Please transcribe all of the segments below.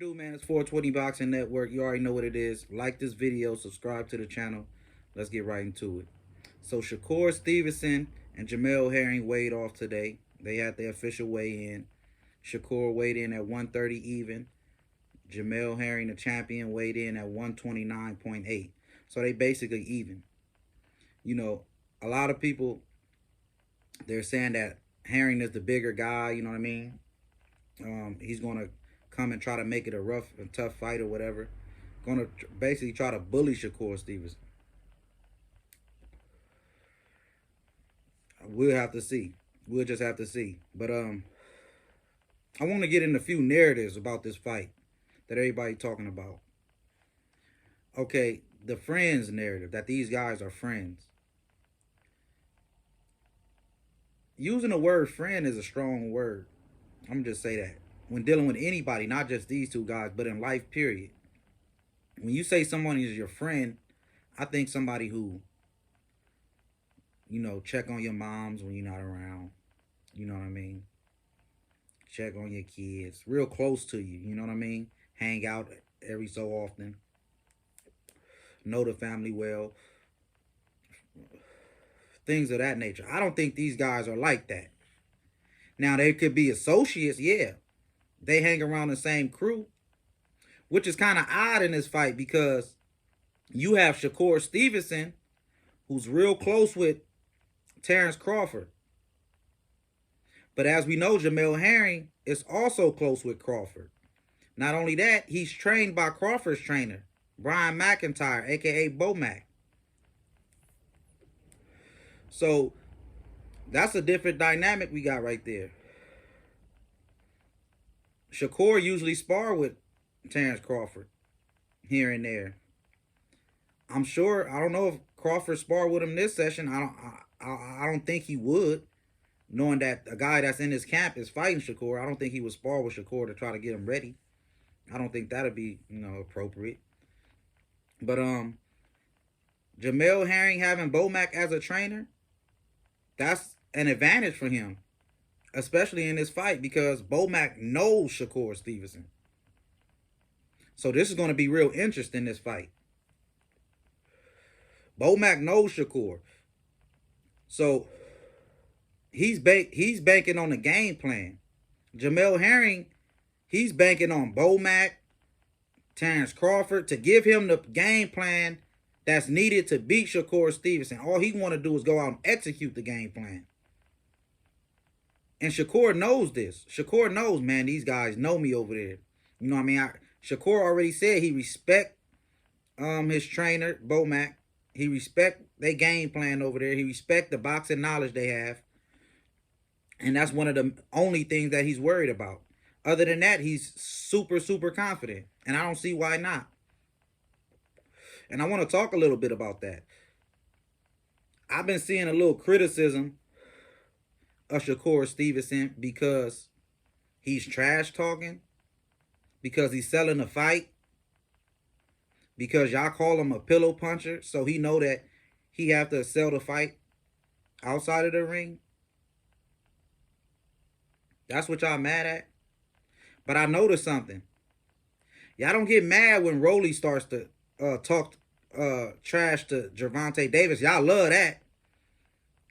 do, man? It's 420 Boxing Network. You already know what it is. Like this video, subscribe to the channel. Let's get right into it. So Shakur Stevenson and Jamel Herring weighed off today. They had their official weigh-in. Shakur weighed in at 130 even. Jamel Herring, the champion, weighed in at 129.8. So they basically even. You know, a lot of people, they're saying that Herring is the bigger guy, you know what I mean? He's going to come and try to make it a rough and tough fight or whatever. Going to basically try to bully Shakur Stevenson. We'll have to see. We'll just have to see. But I want to get in a few narratives about this fight that everybody talking about. Okay, the friends narrative, that these guys are friends. Using the word friend is a strong word. I'm going to just say that. When dealing with anybody, not just these two guys, but in life, period. When you say someone is your friend, I think somebody who, you know, check on your moms when you're not around. You know what I mean? Check on your kids. Real close to you. You know what I mean? Hang out every so often. Know the family well. Things of that nature. I don't think these guys are like that. Now, they could be associates, yeah. They hang around the same crew, which is kind of odd in this fight because you have Shakur Stevenson, who's real close with Terrence Crawford. But as we know, Jamel Herring is also close with Crawford. Not only that, he's trained by Crawford's trainer, Brian McIntyre, a.k.a. Bomac. So that's a different dynamic we got right there. Shakur usually spar with Terrence Crawford here and there. I'm sure, I don't know if Crawford sparred with him this session. I don't think he would, knowing that a guy that's in his camp is fighting Shakur. I don't think he would spar with Shakur to try to get him ready. I don't think that'd be, you know, appropriate. But Jamel Herring having Bomac as a trainer, that's an advantage for him, especially in this fight, because Bomac knows Shakur Stevenson. So this is going to be real interesting, this fight. Bomac knows Shakur. So he's banking on the game plan. Jamel Herring, he's banking on Bomac, Terrence Crawford to give him the game plan that's needed to beat Shakur Stevenson. All he want to do is go out and execute the game plan. And Shakur knows this. Shakur knows, man, these guys know me over there. You know what I mean? Shakur already said he respect his trainer, Bomac. He respect their game plan over there. He respect the boxing knowledge they have. And that's one of the only things that he's worried about. Other than that, he's super, super confident. And I don't see why not. And I want to talk a little bit about that. I've been seeing a little criticism of Shakur Stevenson because he's trash talking, because he's selling a fight, because y'all call him a pillow puncher, so he know that he have to sell the fight outside of the ring. That's what y'all mad at. But I noticed something. Y'all don't get mad when Rolly starts to talk trash to Gervonta Davis. Y'all love that.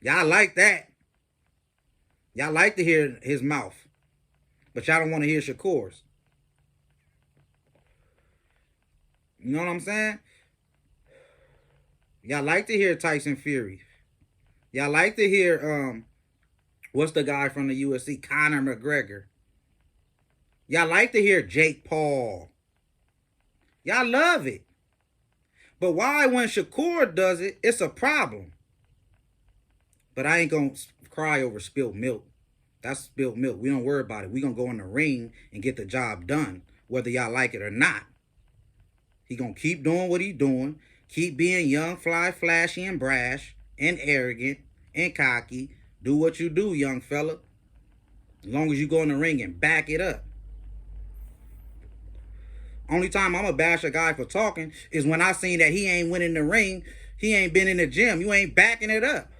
Y'all like that. Y'all like to hear his mouth. But y'all don't want to hear Shakur's. You know what I'm saying? Y'all like to hear Tyson Fury. Y'all like to hear, what's the guy from the UFC? Conor McGregor. Y'all like to hear Jake Paul. Y'all love it. But why when Shakur does it, it's a problem. But I ain't going to cry over spilled milk. That's spilled milk. We don't worry about it. We going to go in the ring and get the job done, whether y'all like it or not. He going to keep doing what he doing. Keep being young, fly, flashy, and brash, and arrogant, and cocky. Do what you do, young fella. As long as you go in the ring and back it up. Only time I'm going to bash a guy for talking is when I seen that he ain't winning the ring. He ain't been in the gym. You ain't backing it up.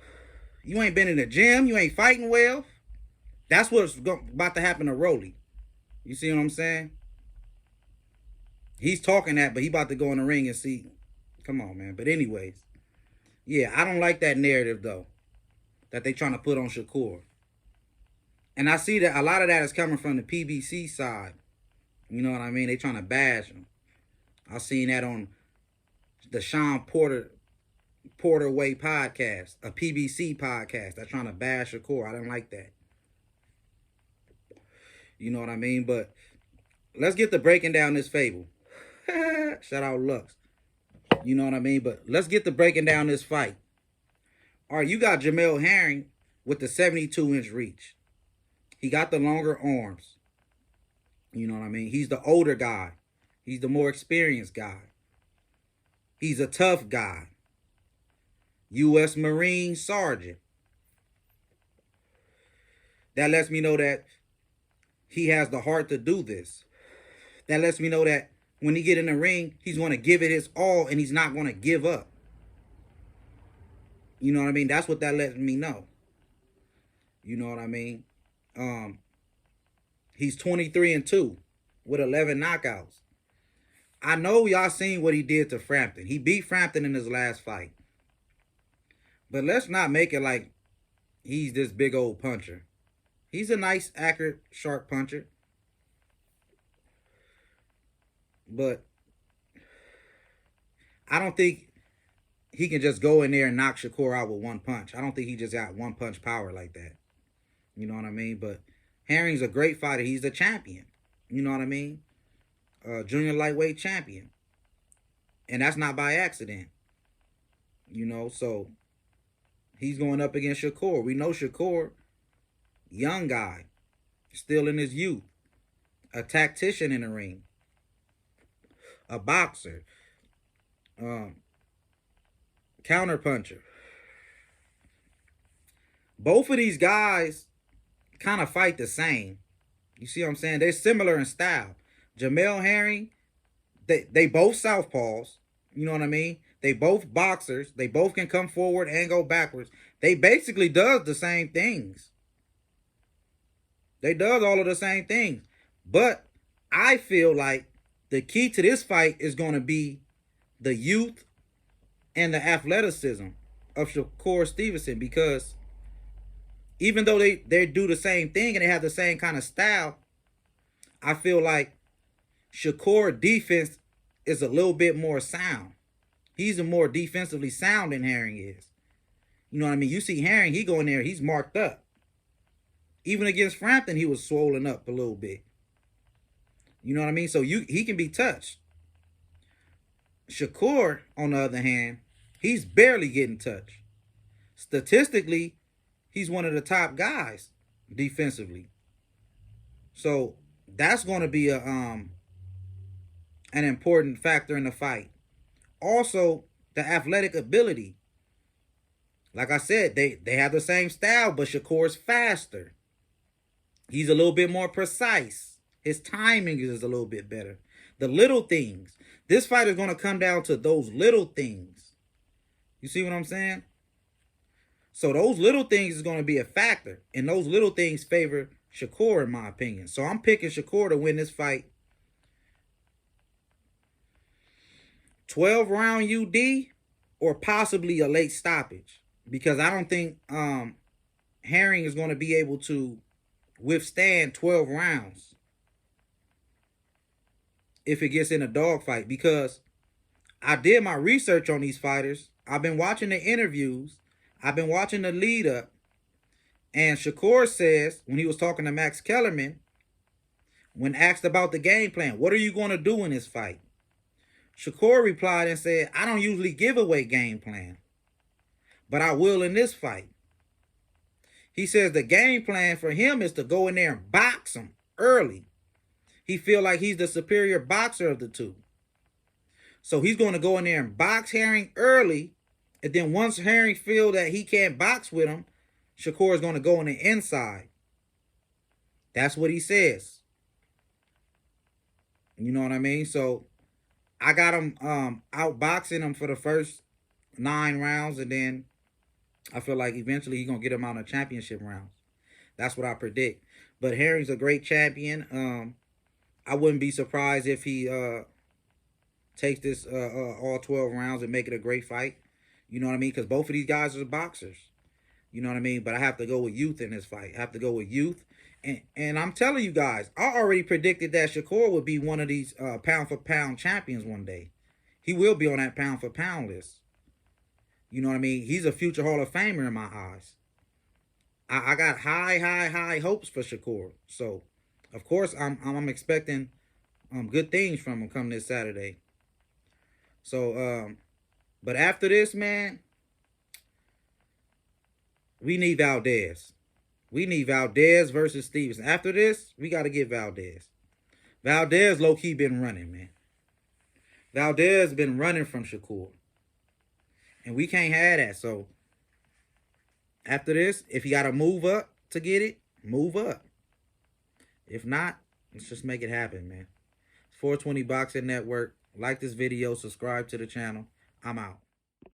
You ain't been in the gym. You ain't fighting well. That's what's about to happen to Rolly. You see what I'm saying? He's talking that, but he about to go in the ring and see. Come on, man. But anyways, yeah, I don't like that narrative though that they trying to put on Shakur. And I see that a lot of that is coming from the PBC side. You know what I mean? They trying to bash him. I seen that on the Sean Porter Way podcast, a PBC podcast. They're trying to bash Shakur. I don't like that. You know what I mean? But let's get to breaking down this fable. Shout out Lux. You know what I mean? But let's get to breaking down this fight. All right, you got Jamel Herring with the 72-inch reach. He got the longer arms. You know what I mean? He's the older guy. He's the more experienced guy. He's a tough guy. U.S. Marine Sergeant. That lets me know that he has the heart to do this. That lets me know that when he get in the ring, he's going to give it his all and he's not going to give up. You know what I mean? That's what that lets me know. You know what I mean? He's 23-2 with 11 knockouts. I know y'all seen what he did to Frampton. He beat Frampton in his last fight. But let's not make it like he's this big old puncher. He's a nice, accurate, sharp puncher. But I don't think he can just go in there and knock Shakur out with one punch. I don't think he just got one punch power like that. You know what I mean? But Herring's a great fighter. He's the champion. You know what I mean? Junior lightweight champion. And that's not by accident. You know, so he's going up against Shakur. We know Shakur, young guy, still in his youth, a tactician in the ring, a boxer, counterpuncher. Both of these guys kind of fight the same. You see what I'm saying? They're similar in style. Jamel Herring, they both southpaws. You know what I mean? They both boxers. They both can come forward and go backwards. They basically does the same things. They does all of the same things. But I feel like the key to this fight is going to be the youth and the athleticism of Shakur Stevenson, because even though they do the same thing and they have the same kind of style, I feel like Shakur defense is a little bit more sound. He's a more defensively sound than Herring is. You know what I mean? You see Herring, he go in there, he's marked up. Even against Frampton, he was swollen up a little bit. You know what I mean? So he can be touched. Shakur, on the other hand, he's barely getting touched. Statistically, he's one of the top guys defensively. So that's going to be an important factor in the fight. Also, the athletic ability. Like I said, they have the same style, but Shakur's faster. He's a little bit more precise. His timing is a little bit better. The little things. This fight is going to come down to those little things. You see what I'm saying? So those little things is going to be a factor. And those little things favor Shakur, in my opinion. So I'm picking Shakur to win this fight. 12-round UD or possibly a late stoppage. Because I don't think Herring is going to be able to withstand 12 rounds if it gets in a dogfight. Because I did my research on these fighters. I've been watching the interviews. I've been watching the lead up. And Shakur says, when he was talking to Max Kellerman, when asked about the game plan, what are you going to do in this fight? Shakur replied and said, I don't usually give away game plan, but I will in this fight. He says the game plan for him is to go in there and box him early. He feel like he's the superior boxer of the two. So he's going to go in there and box Herring early. And then once Herring feel that he can't box with him, Shakur is going to go on the inside. That's what he says. You know what I mean? So I got him outboxing him for the first 9 rounds. And then I feel like eventually he's going to get him out in championship rounds. That's what I predict. But Herring's a great champion. I wouldn't be surprised if he takes this all 12 rounds and make it a great fight. You know what I mean? Because both of these guys are boxers. You know what I mean? But I have to go with youth in this fight. I have to go with youth. And I'm telling you guys, I already predicted that Shakur would be one of these pound-for-pound champions one day. He will be on that pound-for-pound list. You know what I mean? He's a future Hall of Famer in my eyes. I got high hopes for Shakur. So, of course, I'm expecting good things from him coming this Saturday. So, but after this, man, we need Valdez. We need Valdez versus Stevenson. After this, we got to get Valdez. Valdez low-key been running, man. Valdez been running from Shakur. And we can't have that. So, after this, if you got to move up to get it, move up. If not, let's just make it happen, man. 420 Boxing Network. Like this video. Subscribe to the channel. I'm out.